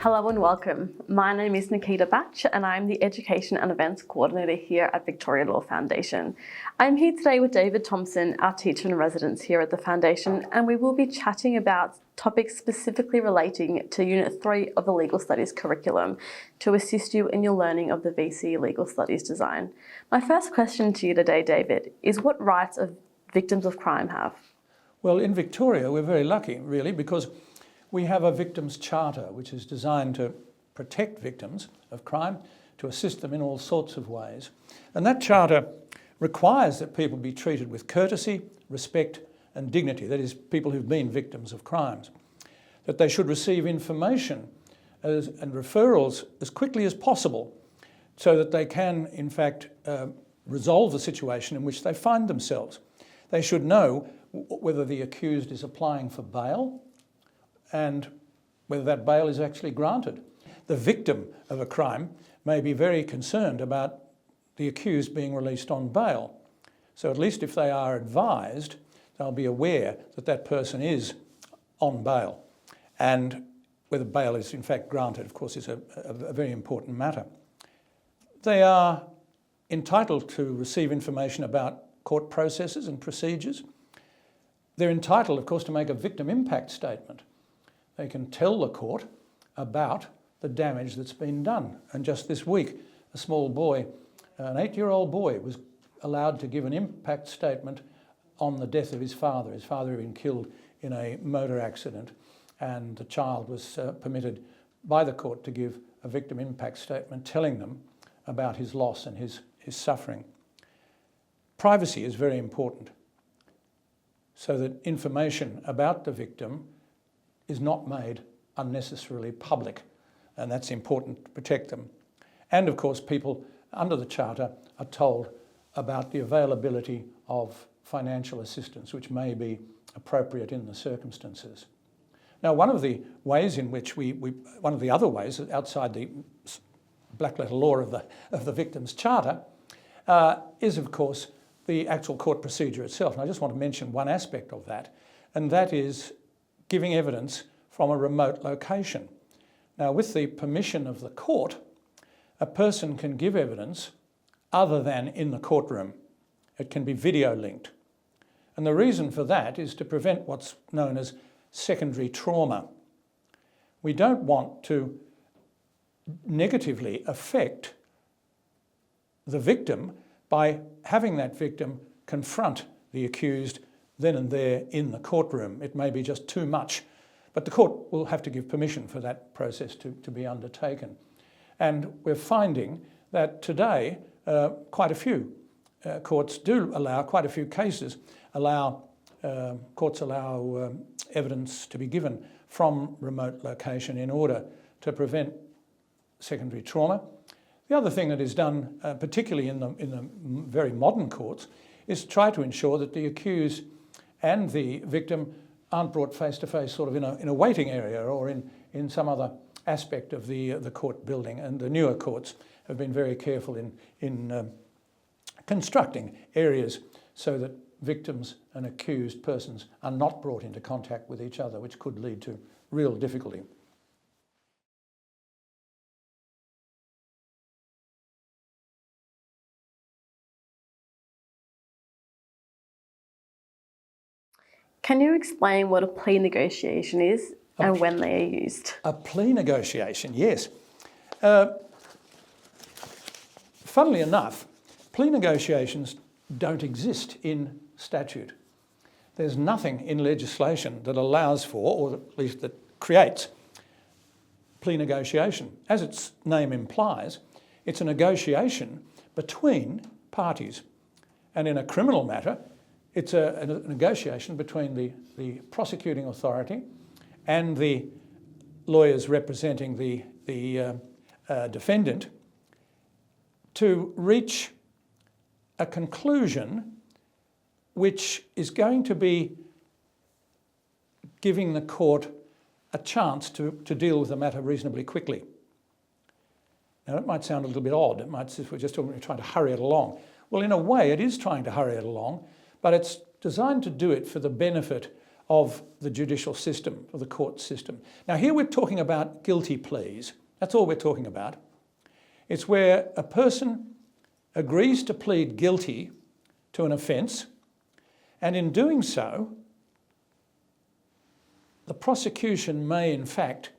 Hello and welcome. My name is Nikita Batch and I'm the Education and Events Coordinator here at Victoria Law Foundation. I'm here today with David Thompson, our teacher in residence here at the Foundation, and we will be chatting about topics specifically relating to Unit 3 of the Legal Studies curriculum to assist you in your learning of the VC Legal Studies design. My first question to you today, David, is what rights of victims of crime have? Well, in Victoria, we're very lucky, really, because we have a Victims' Charter, which is designed to protect victims of crime, to assist them in all sorts of ways. And that charter requires that people be treated with courtesy, respect and dignity, that is, people who've been victims of crimes. That they should receive information and referrals as quickly as possible so that they can, in fact, resolve the situation in which they find themselves. They should know whether the accused is applying for bail and whether that bail is actually granted. The victim of a crime may be very concerned about the accused being released on bail. So at least if they are advised, they'll be aware that that person is on bail. And whether bail is in fact granted, of course, is a very important matter. They are entitled to receive information about court processes and procedures. They're entitled, of course, to make a victim impact statement. They can tell the court about the damage that's been done. And just this week, a small boy, an 8-year-old boy, was allowed to give an impact statement on the death of his father. His father had been killed in a motor accident, and the child was permitted by the court to give a victim impact statement telling them about his loss and his suffering. Privacy is very important, so that information about the victim is not made unnecessarily public, and that's important to protect them. And of course, people under the Charter are told about the availability of financial assistance, which may be appropriate in the circumstances. Now, one of the ways in which one of the other ways outside the black letter law of the Victims' Charter is, of course, the actual court procedure itself. And I just want to mention one aspect of that, and that is giving evidence from a remote location. Now, with the permission of the court, a person can give evidence other than in the courtroom. It can be video linked. And the reason for that is to prevent what's known as secondary trauma. We don't want to negatively affect the victim by having that victim confront the accused then and there in the courtroom. It may be just too much, but the court will have to give permission for that process to be undertaken. And we're finding that today quite a few courts do allow, quite a few cases allow, courts allow evidence to be given from remote location in order to prevent secondary trauma. The other thing that is done, particularly in the very modern courts, is to try to ensure that the accused and the victim aren't brought face to face sort of in a waiting area or in some other aspect of the court building. And the newer courts have been very careful in constructing areas so that victims and accused persons are not brought into contact with each other, which could lead to real difficulty. Can you explain what a plea negotiation is and when they are used? A plea negotiation, yes. Funnily enough, plea negotiations don't exist in statute. There's nothing in legislation that allows for, or at least that creates, plea negotiation. As its name implies, it's a negotiation between parties. And in a criminal matter, it's a negotiation between the prosecuting authority and the lawyers representing the defendant to reach a conclusion which is going to be giving the court a chance to deal with the matter reasonably quickly. Now, it might sound a little bit odd. It might, if we're just trying to hurry it along. Well, in a way, it is trying to hurry it along, but it's designed to do it for the benefit of the judicial system, or the court system. Now here we're talking about guilty pleas. That's all we're talking about. It's where a person agrees to plead guilty to an offence, and in doing so, the prosecution may in fact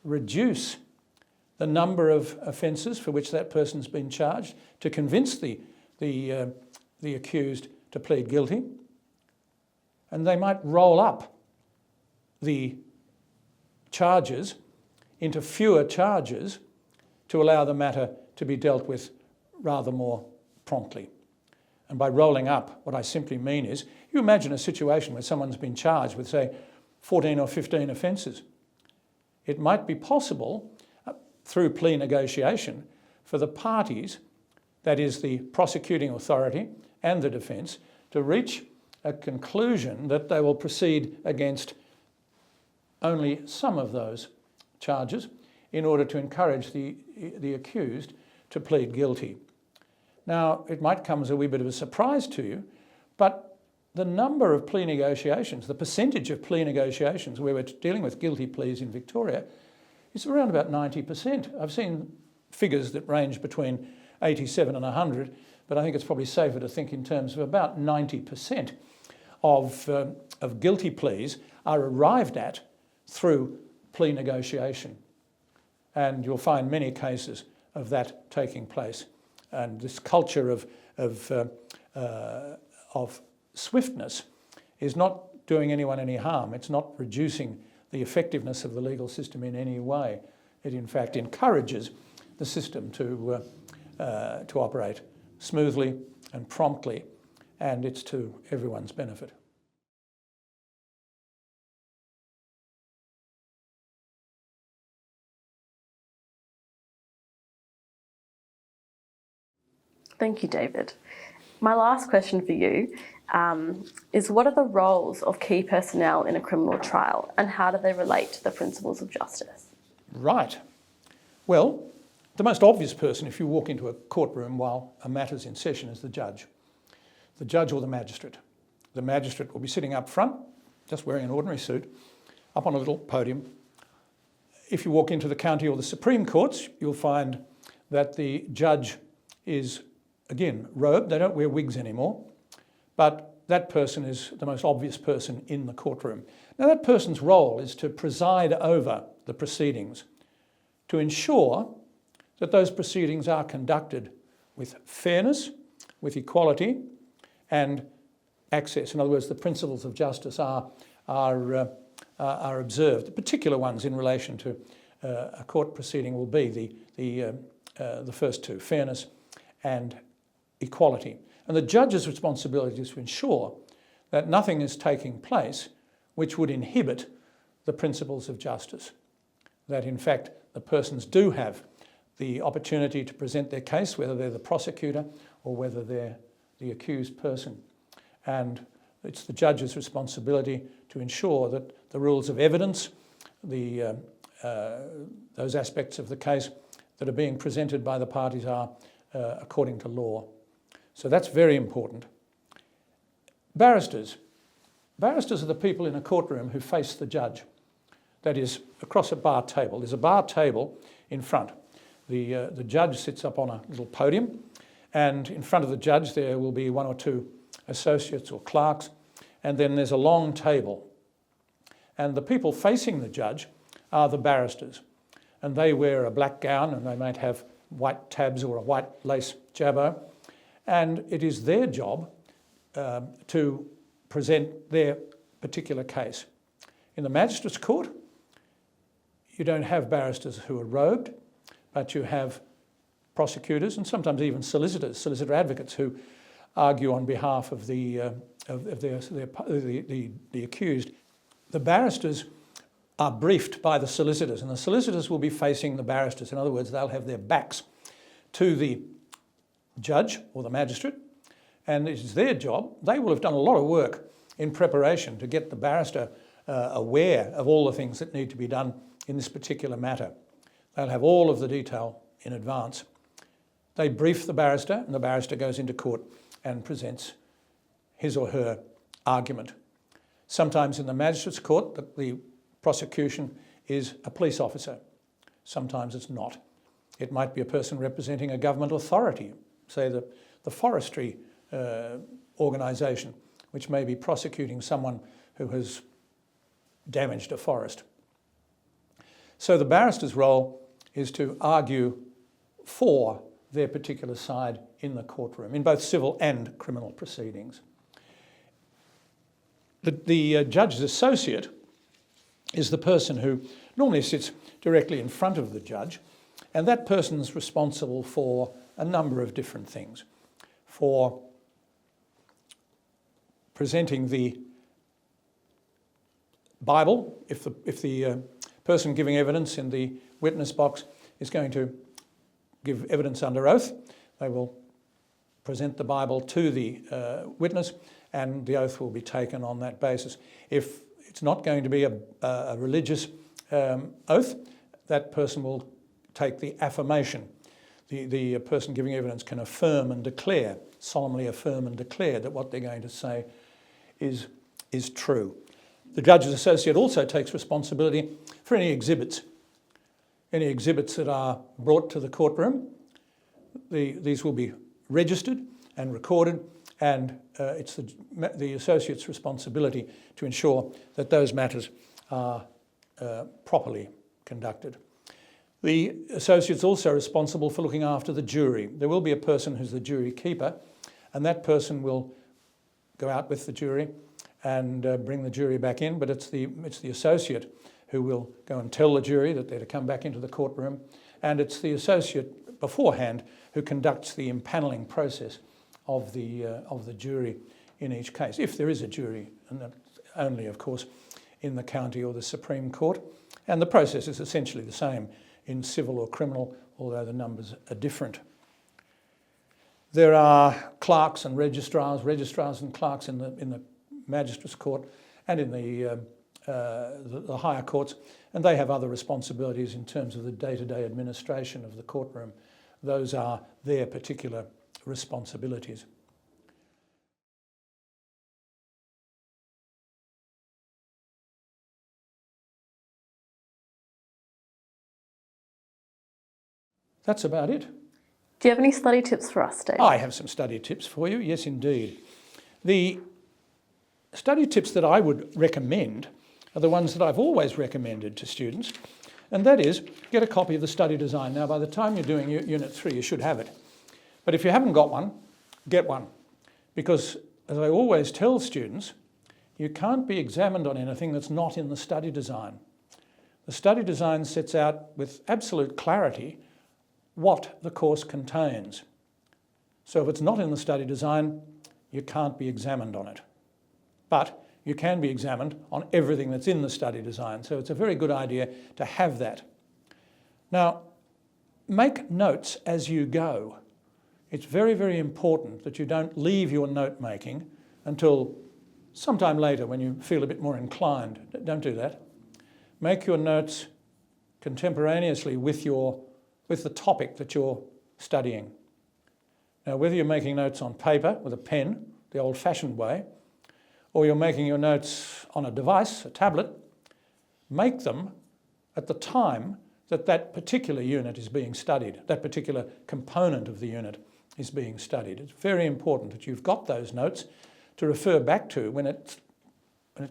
reduce the number of offences for which that person's been charged to convince the accused to plead guilty, and they might roll up the charges into fewer charges to allow the matter to be dealt with rather more promptly. And by rolling up, what I simply mean is, you imagine a situation where someone's been charged with, say, 14 or 15 offences. It might be possible, through plea negotiation, for the parties, that is the prosecuting authority and the defence, to reach a conclusion that they will proceed against only some of those charges in order to encourage the accused to plead guilty. Now, it might come as a wee bit of a surprise to you, but the number of plea negotiations, the percentage of plea negotiations where we're dealing with guilty pleas in Victoria is around about 90%. I've seen figures that range between 87 and 100, but I think it's probably safer to think in terms of about 90% of guilty pleas are arrived at through plea negotiation. And you'll find many cases of that taking place. And this culture of swiftness is not doing anyone any harm. It's not reducing the effectiveness of the legal system in any way. It in fact encourages the system to operate smoothly and promptly, and it's to everyone's benefit. Thank you, David. My last question for you is, what are the roles of key personnel in a criminal trial, and how do they relate to the principles of justice? Right. Well, the most obvious person if you walk into a courtroom while a matter's in session is the judge or the magistrate. The magistrate will be sitting up front, just wearing an ordinary suit, up on a little podium. If you walk into the county or the Supreme Courts, you'll find that the judge is, again, robed. They don't wear wigs anymore, but that person is the most obvious person in the courtroom. Now, that person's role is to preside over the proceedings, to ensure that those proceedings are conducted with fairness, with equality and access. In other words, the principles of justice are observed. The particular ones in relation to a court proceeding will be the first two, fairness and equality. And the judge's responsibility is to ensure that nothing is taking place which would inhibit the principles of justice, that in fact the persons do have the opportunity to present their case, whether they're the prosecutor or whether they're the accused person. And it's the judge's responsibility to ensure that the rules of evidence, those aspects of the case that are being presented by the parties are according to law. So that's very important. Barristers. Barristers are the people in a courtroom who face the judge. That is, across a bar table. There's a bar table in front. The judge sits up on a little podium, and in front of the judge there will be one or two associates or clerks, and then there's a long table. And the people facing the judge are the barristers, and they wear a black gown and they might have white tabs or a white lace jabot, and it is their job to present their particular case. In the magistrates' court, you don't have barristers who are robed, but you have prosecutors and sometimes even solicitors, solicitor advocates, who argue on behalf of the accused. The barristers are briefed by the solicitors, and the solicitors will be facing the barristers. In other words, they'll have their backs to the judge or the magistrate, and it is their job. They will have done a lot of work in preparation to get the barrister aware of all the things that need to be done in this particular matter. They'll have all of the detail in advance. They brief the barrister, and the barrister goes into court and presents his or her argument. Sometimes in the magistrates' court, the prosecution is a police officer. Sometimes it's not. It might be a person representing a government authority, say the forestry organisation, which may be prosecuting someone who has damaged a forest. So the barrister's role is to argue for their particular side in the courtroom, in both civil and criminal proceedings. The judge's associate is the person who normally sits directly in front of the judge, and that person's responsible for a number of different things. For presenting the Bible, if the person giving evidence in the witness box is going to give evidence under oath, they will present the Bible to the witness, and the oath will be taken on that basis. If it's not going to be a religious oath, that person will take the affirmation. The person giving evidence can affirm and declare, solemnly affirm and declare that what they're going to say is true. The judge's associate also takes responsibility for any exhibits that are brought to the courtroom. These will be registered and recorded, and it's the associate's responsibility to ensure that those matters are properly conducted. The associate's also responsible for looking after the jury. There will be a person who's the jury keeper, and that person will go out with the jury and bring the jury back in, but it's the associate who will go and tell the jury that they're to come back into the courtroom, and it's the associate beforehand who conducts the impanelling process of the jury in each case, if there is a jury, and that's only, of course, in the county or the Supreme Court. And the process is essentially the same in civil or criminal, although the numbers are different. There are clerks and registrars and clerks in the magistrates' court and in the higher courts, and they have other responsibilities in terms of the day-to-day administration of the courtroom. Those are their particular responsibilities. That's about it. Do you have any study tips for us, Dave? I have some study tips for you, yes indeed. The study tips that I would recommend are the ones that I've always recommended to students, and that is get a copy of the study design. Now, by the time you're doing Unit 3, you should have it. But if you haven't got one, get one. Because, as I always tell students, you can't be examined on anything that's not in the study design. The study design sets out with absolute clarity what the course contains. So if it's not in the study design, you can't be examined on it. But you can be examined on everything that's in the study design. So it's a very good idea to have that. Now, make notes as you go. It's very, very important that you don't leave your note making until sometime later when you feel a bit more inclined. Don't do that. Make your notes contemporaneously with the topic that you're studying. Now, whether you're making notes on paper with a pen, the old-fashioned way, or you're making your notes on a device, a tablet, make them at the time that particular unit is being studied, that particular component of the unit is being studied. It's very important that you've got those notes to refer back to when it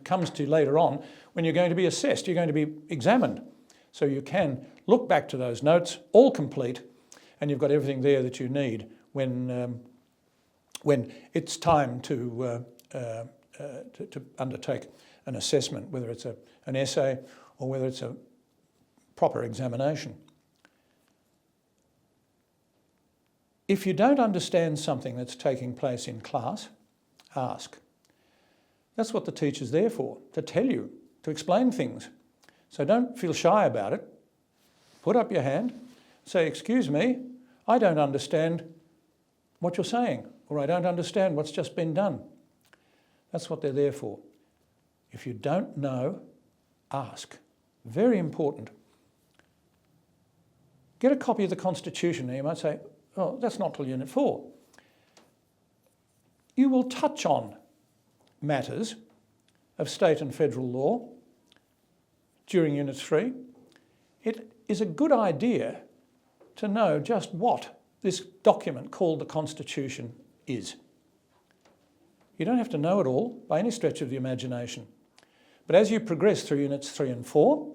comes to later on, when you're going to be assessed, you're going to be examined. So you can look back to those notes, all complete, and you've got everything there that you need when it's time to undertake an assessment, whether it's an essay or whether it's a proper examination. If you don't understand something that's taking place in class, ask. That's what the teacher's there for, to tell you, to explain things. So don't feel shy about it. Put up your hand, say, "Excuse me, I don't understand what you're saying," or "I don't understand what's just been done." That's what they're there for. If you don't know, ask. Very important. Get a copy of the Constitution. Now you might say, "Oh, that's not till Unit 4. You will touch on matters of state and federal law during Unit 3, it is a good idea to know just what this document called the Constitution is. You don't have to know it all by any stretch of the imagination. But as you progress through Units 3 and 4,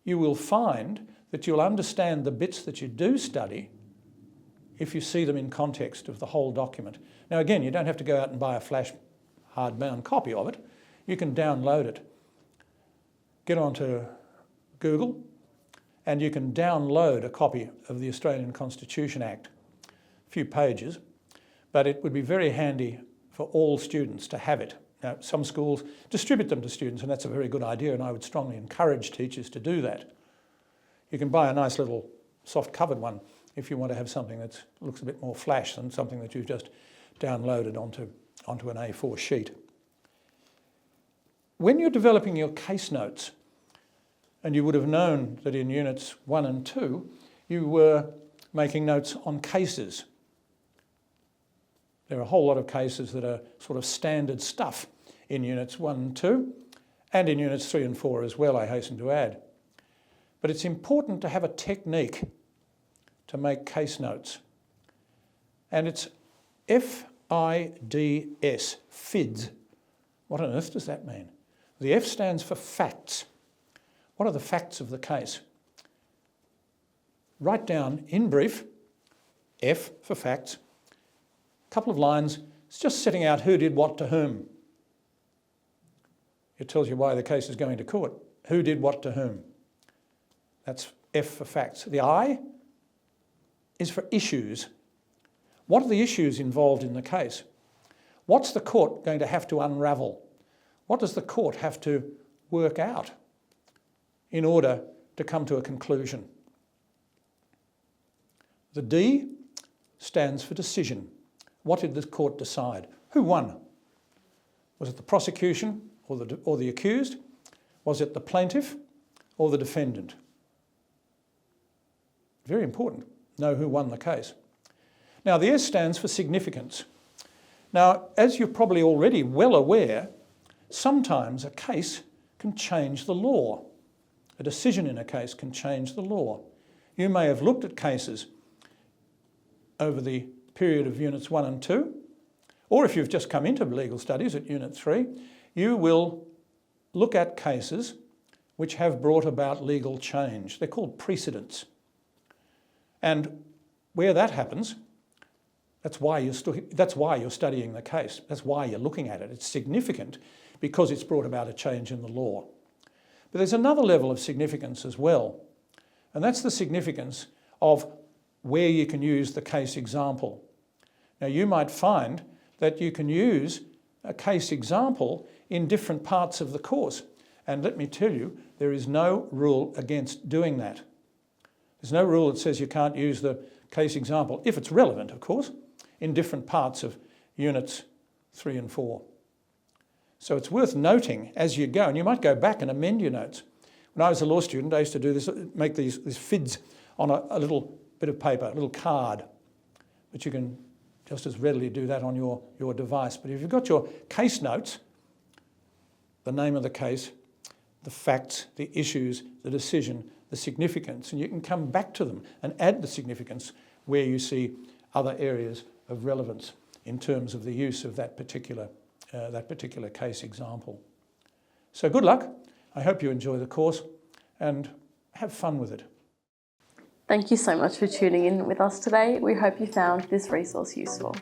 you will find that you'll understand the bits that you do study if you see them in context of the whole document. Now again, you don't have to go out and buy a flash hardbound copy of it. You can download it. Get onto Google and you can download a copy of the Australian Constitution Act. A few pages, but it would be very handy for all students to have it. Now, some schools distribute them to students, and that's a very good idea, and I would strongly encourage teachers to do that. You can buy a nice little soft-covered one if you want to have something that looks a bit more flash than something that you've just downloaded onto an A4 sheet. When you're developing your case notes, and you would have known that in Units 1 and 2, you were making notes on cases. There are a whole lot of cases that are sort of standard stuff in Units 1 and 2, and in Units 3 and 4 as well, I hasten to add. But it's important to have a technique to make case notes. And it's F-I-D-S, FIDS. What on earth does that mean? The F stands for facts. What are the facts of the case? Write down, in brief, F for facts, a couple of lines. It's just setting out who did what to whom. It tells you why the case is going to court. Who did what to whom. That's F for facts. The I is for issues. What are the issues involved in the case? What's the court going to have to unravel? What does the court have to work out in order to come to a conclusion? The D stands for decision. What did the court decide? Who won? Was it the prosecution or the accused? Was it the plaintiff or the defendant? Very important. Know who won the case. Now the S stands for significance. Now, as you're probably already well aware, sometimes a case can change the law. A decision in a case can change the law. You may have looked at cases over the period of Units 1 and 2, or if you've just come into legal studies at Unit 3, you will look at cases which have brought about legal change. They're called precedents. And where that happens, that's why you're studying the case. That's why you're looking at it. It's significant because it's brought about a change in the law. But there's another level of significance as well, and that's the significance of where you can use the case example. Now, you might find that you can use a case example in different parts of the course, and let me tell you, there is no rule against doing that. There's no rule that says you can't use the case example, if it's relevant, of course, in different parts of Units 3 and 4. So it's worth noting as you go, and you might go back and amend your notes. When I was a law student, I used to do this, make these FIDS on a little bit of paper, a little card, but you can just as readily do that on your device. But if you've got your case notes, the name of the case, the facts, the issues, the decision, the significance, and you can come back to them and add the significance where you see other areas of relevance in terms of the use of that particular case example. So good luck. I hope you enjoy the course and have fun with it. Thank you so much for tuning in with us today. We hope you found this resource useful.